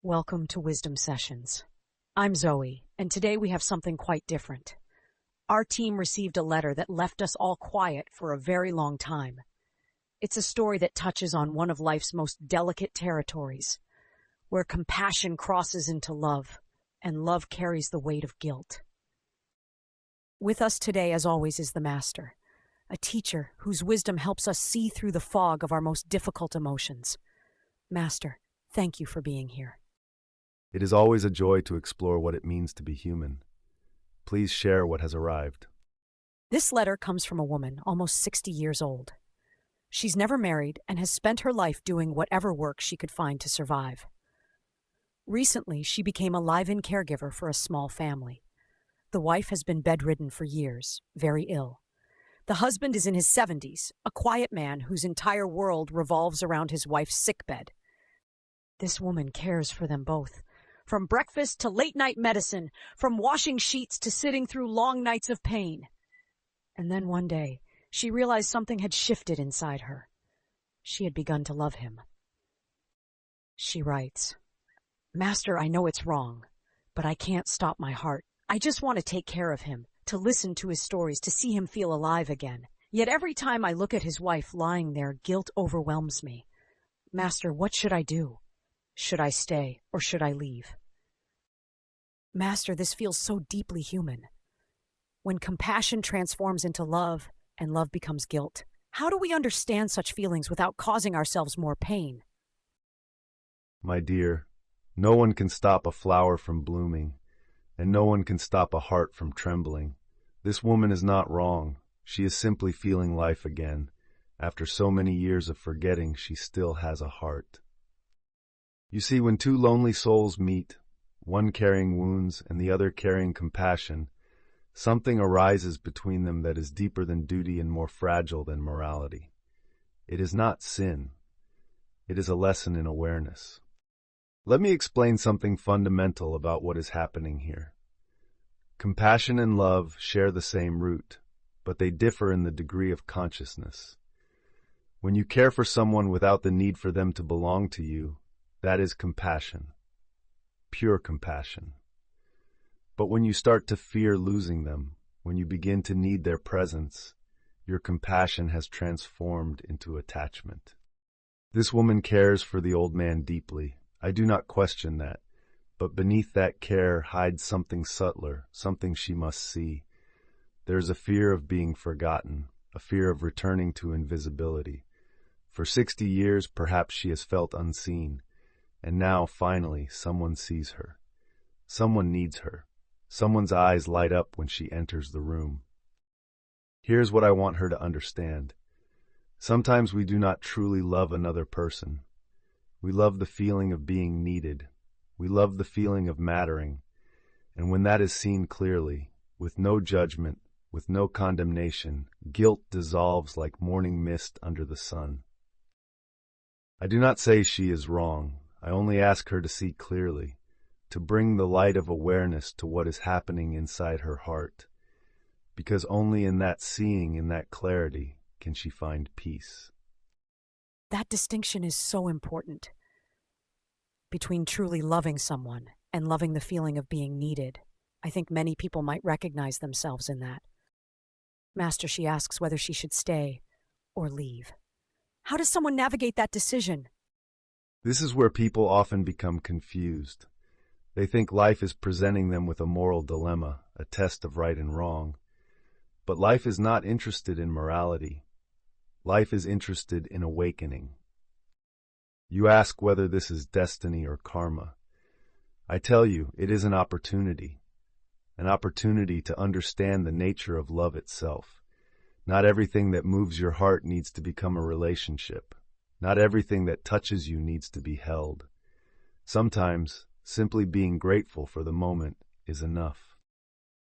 Welcome to Wisdom Sessions. I'm Zoe, and today we have something quite different. Our team received a letter that left us all quiet for a very long time. It's a story that touches on one of life's most delicate territories, where compassion crosses into love, and love carries the weight of guilt. With us today, as always, is the Master, a teacher whose wisdom helps us see through the fog of our most difficult emotions. Master, thank you for being here. It is always a joy to explore what it means to be human. Please share what has arrived. This letter comes from a woman almost 60 years old. She's never married and has spent her life doing whatever work she could find to survive. Recently, she became a live-in caregiver for a small family. The wife has been bedridden for years, very ill. The husband is in his 70s, a quiet man whose entire world revolves around his wife's sickbed. This woman cares for them both. From breakfast to late-night medicine, from washing sheets to sitting through long nights of pain. And then one day, she realized something had shifted inside her. She had begun to love him. She writes, "Master, I know it's wrong, but I can't stop my heart. I just want to take care of him, to listen to his stories, to see him feel alive again. Yet every time I look at his wife lying there, guilt overwhelms me. Master, what should I do? Should I stay or should I leave?" Master, this feels so deeply human. When compassion transforms into love and love becomes guilt, how do we understand such feelings without causing ourselves more pain? My dear, no one can stop a flower from blooming, and no one can stop a heart from trembling. This woman is not wrong. She is simply feeling life again. After so many years of forgetting, she still has a heart. You see, when two lonely souls meet, one carrying wounds and the other carrying compassion, something arises between them that is deeper than duty and more fragile than morality. It is not sin. It is a lesson in awareness. Let me explain something fundamental about what is happening here. Compassion and love share the same root, but they differ in the degree of consciousness. When you care for someone without the need for them to belong to you, that is compassion. Pure compassion. But when you start to fear losing them, when you begin to need their presence, your compassion has transformed into attachment. This woman cares for the old man deeply. I do not question that. But beneath that care hides something subtler, something she must see. There is a fear of being forgotten, a fear of returning to invisibility. For 60 years, perhaps she has felt unseen. And now, finally, someone sees her. Someone needs her. Someone's eyes light up when she enters the room. Here's what I want her to understand. Sometimes we do not truly love another person. We love the feeling of being needed. We love the feeling of mattering. And when that is seen clearly, with no judgment, with no condemnation, guilt dissolves like morning mist under the sun. I do not say she is wrong. I only ask her to see clearly, to bring the light of awareness to what is happening inside her heart, because only in that seeing, in that clarity, can she find peace. That distinction is so important. Between truly loving someone and loving the feeling of being needed, I think many people might recognize themselves in that. Master, she asks whether she should stay or leave. How does someone navigate that decision? This is where people often become confused. They think life is presenting them with a moral dilemma, a test of right and wrong. But life is not interested in morality. Life is interested in awakening. You ask whether this is destiny or karma. I tell you, it is an opportunity to understand the nature of love itself. Not everything that moves your heart needs to become a relationship. Not everything that touches you needs to be held. Sometimes, simply being grateful for the moment is enough.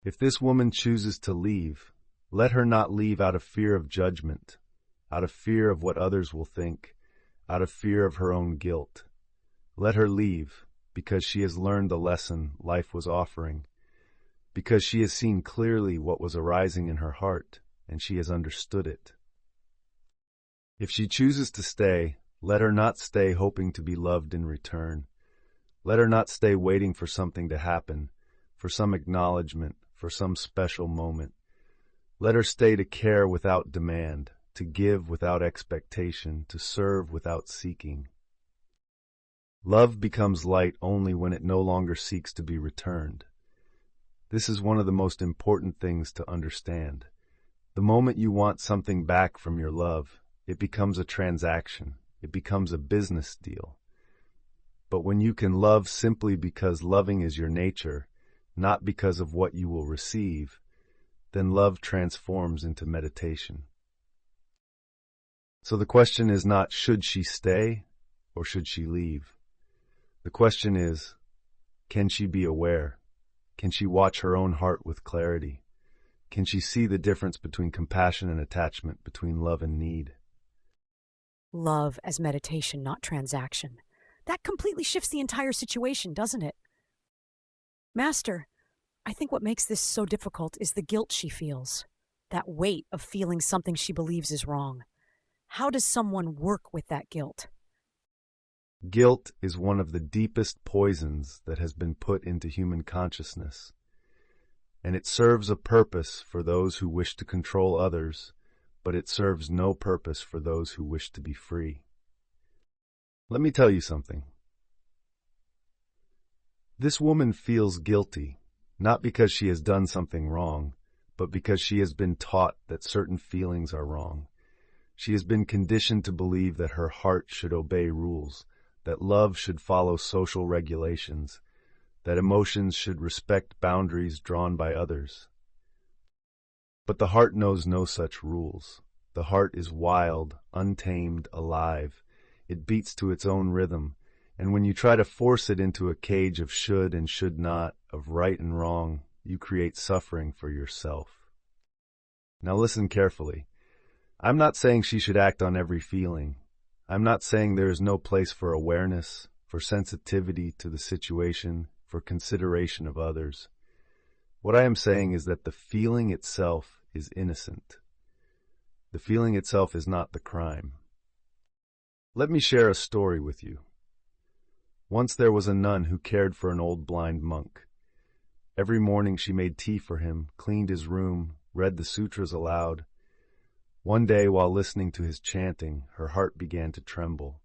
If this woman chooses to leave, let her not leave out of fear of judgment, out of fear of what others will think, out of fear of her own guilt. Let her leave because she has learned the lesson life was offering, because she has seen clearly what was arising in her heart, and she has understood it. If she chooses to stay, let her not stay hoping to be loved in return. Let her not stay waiting for something to happen, for some acknowledgement, for some special moment. Let her stay to care without demand, to give without expectation, to serve without seeking. Love becomes light only when it no longer seeks to be returned. This is one of the most important things to understand. The moment you want something back from your love, it becomes a transaction. It becomes a business deal. But when you can love simply because loving is your nature, not because of what you will receive, then love transforms into meditation. So the question is not, should she stay or should she leave? The question is, can she be aware? Can she watch her own heart with clarity? Can she see the difference between compassion and attachment, between love and need? Love as meditation, not transaction. That completely shifts the entire situation, doesn't it? Master, I think what makes this so difficult is the guilt she feels. That weight of feeling something she believes is wrong. How does someone work with that guilt? Guilt is one of the deepest poisons that has been put into human consciousness, and it serves a purpose for those who wish to control others, but it serves no purpose for those who wish to be free. Let me tell you something. This woman feels guilty, not because she has done something wrong, but because she has been taught that certain feelings are wrong. She has been conditioned to believe that her heart should obey rules, that love should follow social regulations, that emotions should respect boundaries drawn by others. But the heart knows no such rules. The heart is wild, untamed, alive. It beats to its own rhythm, and when you try to force it into a cage of should and should not, of right and wrong, you create suffering for yourself. Now listen carefully. I'm not saying she should act on every feeling. I'm not saying there is no place for awareness, for sensitivity to the situation, for consideration of others. What I am saying is that the feeling itself is innocent. The feeling itself is not the crime. Let me share a story with you. Once there was a nun who cared for an old blind monk. Every morning she made tea for him, cleaned his room, read the sutras aloud. One day, while listening to his chanting, her heart began to tremble.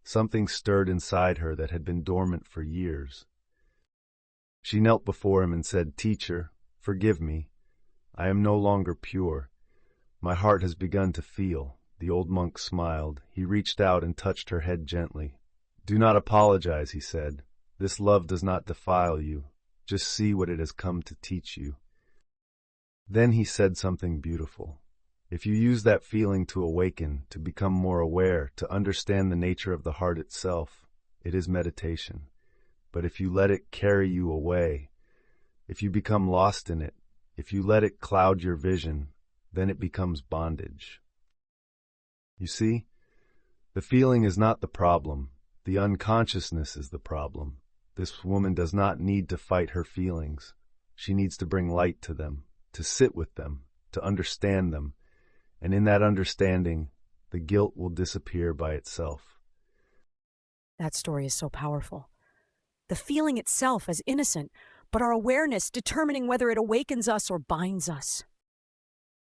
Something stirred inside her that had been dormant for years. She knelt before him and said, "Teacher, forgive me. I am no longer pure. My heart has begun to feel." The old monk smiled. He reached out and touched her head gently. "Do not apologize," he said. "This love does not defile you. Just see what it has come to teach you." Then he said something beautiful. If you use that feeling to awaken, to become more aware, to understand the nature of the heart itself, it is meditation. But if you let it carry you away, if you become lost in it, if you let it cloud your vision, then it becomes bondage. You see, the feeling is not the problem. The unconsciousness is the problem. This woman does not need to fight her feelings. She needs to bring light to them, to sit with them, to understand them. And in that understanding, the guilt will disappear by itself. That story is so powerful. The feeling itself as innocent, but our awareness determining whether it awakens us or binds us.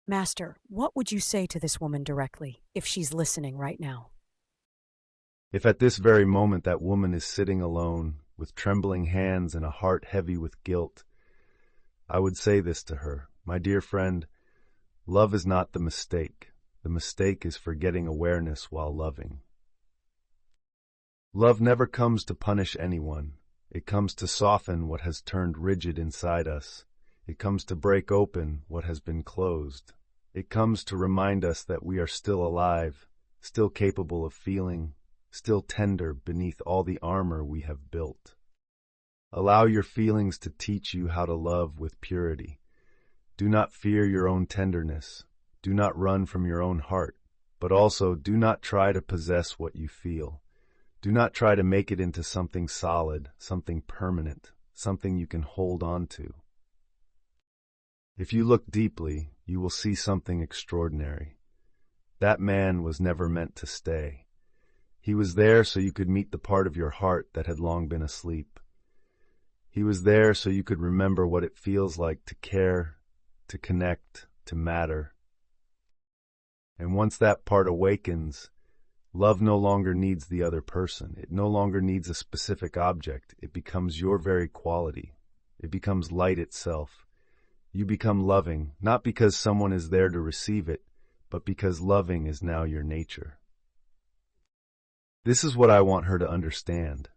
Master, what would you say to this woman directly, if she's listening right now? If at this very moment that woman is sitting alone, with trembling hands and a heart heavy with guilt, I would say this to her: "My dear friend, love is not the mistake. The mistake is forgetting awareness while loving." Love never comes to punish anyone. It comes to soften what has turned rigid inside us. It comes to break open what has been closed. It comes to remind us that we are still alive, still capable of feeling, still tender beneath all the armor we have built. Allow your feelings to teach you how to love with purity. Do not fear your own tenderness. Do not run from your own heart, but also do not try to possess what you feel. Do not try to make it into something solid, something permanent, something you can hold on to. If you look deeply, you will see something extraordinary. That man was never meant to stay. He was there so you could meet the part of your heart that had long been asleep. He was there so you could remember what it feels like to care, to connect, to matter. And once that part awakens, love no longer needs the other person. It no longer needs a specific object. It becomes your very quality. It becomes light itself. You become loving, not because someone is there to receive it, but because loving is now your nature. This is what I want her to understand.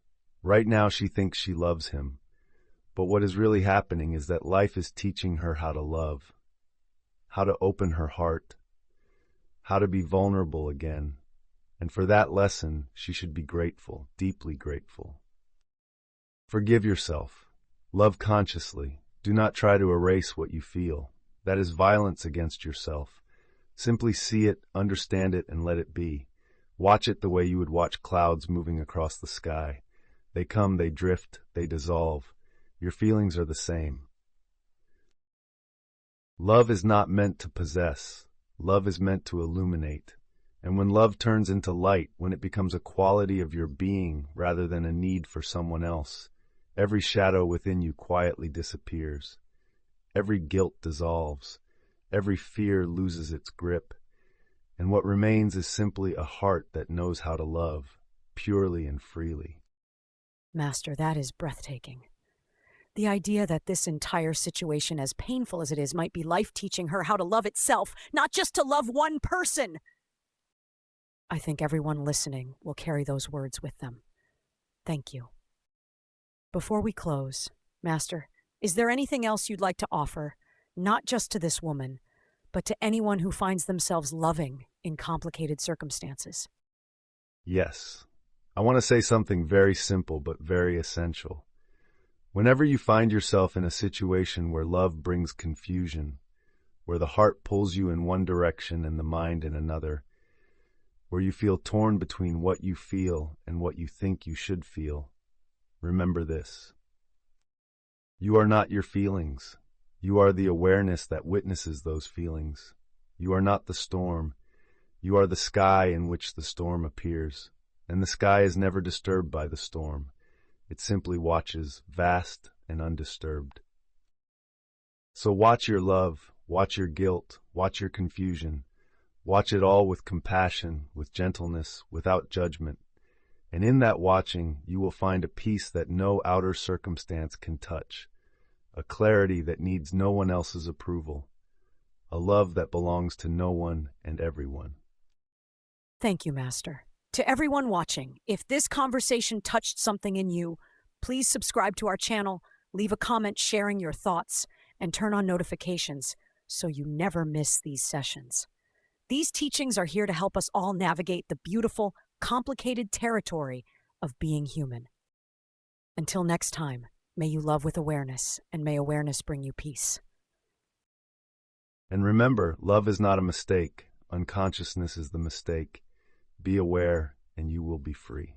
Right now she thinks she loves him, but what is really happening is that life is teaching her how to love, how to open her heart, how to be vulnerable again, and for that lesson she should be grateful, deeply grateful. Forgive yourself. Love consciously. Do not try to erase what you feel. That is violence against yourself. Simply see it, understand it, and let it be. Watch it the way you would watch clouds moving across the sky. They come, they drift, they dissolve. Your feelings are the same. Love is not meant to possess. Love is meant to illuminate. And when love turns into light, when it becomes a quality of your being rather than a need for someone else, every shadow within you quietly disappears. Every guilt dissolves. Every fear loses its grip. And what remains is simply a heart that knows how to love, purely and freely. Master, that is breathtaking. The idea that this entire situation, as painful as it is, might be life teaching her how to love itself, not just to love one person. I think everyone listening will carry those words with them. Thank you. Before we close, Master, is there anything else you'd like to offer, not just to this woman, but to anyone who finds themselves loving in complicated circumstances? Yes. I want to say something very simple but very essential. Whenever you find yourself in a situation where love brings confusion, where the heart pulls you in one direction and the mind in another, where you feel torn between what you feel and what you think you should feel, remember this. You are not your feelings. You are the awareness that witnesses those feelings. You are not the storm. You are the sky in which the storm appears. And the sky is never disturbed by the storm. It simply watches, vast and undisturbed. So watch your love, watch your guilt, watch your confusion. Watch it all with compassion, with gentleness, without judgment. And in that watching, you will find a peace that no outer circumstance can touch, a clarity that needs no one else's approval, a love that belongs to no one and everyone. Thank you, Master. To everyone watching, if this conversation touched something in you, please subscribe to our channel, leave a comment sharing your thoughts, and turn on notifications so you never miss these sessions. These teachings are here to help us all navigate the beautiful, complicated territory of being human. Until next time, may you love with awareness, and may awareness bring you peace. And remember, love is not a mistake. Unconsciousness is the mistake. Be aware, and you will be free.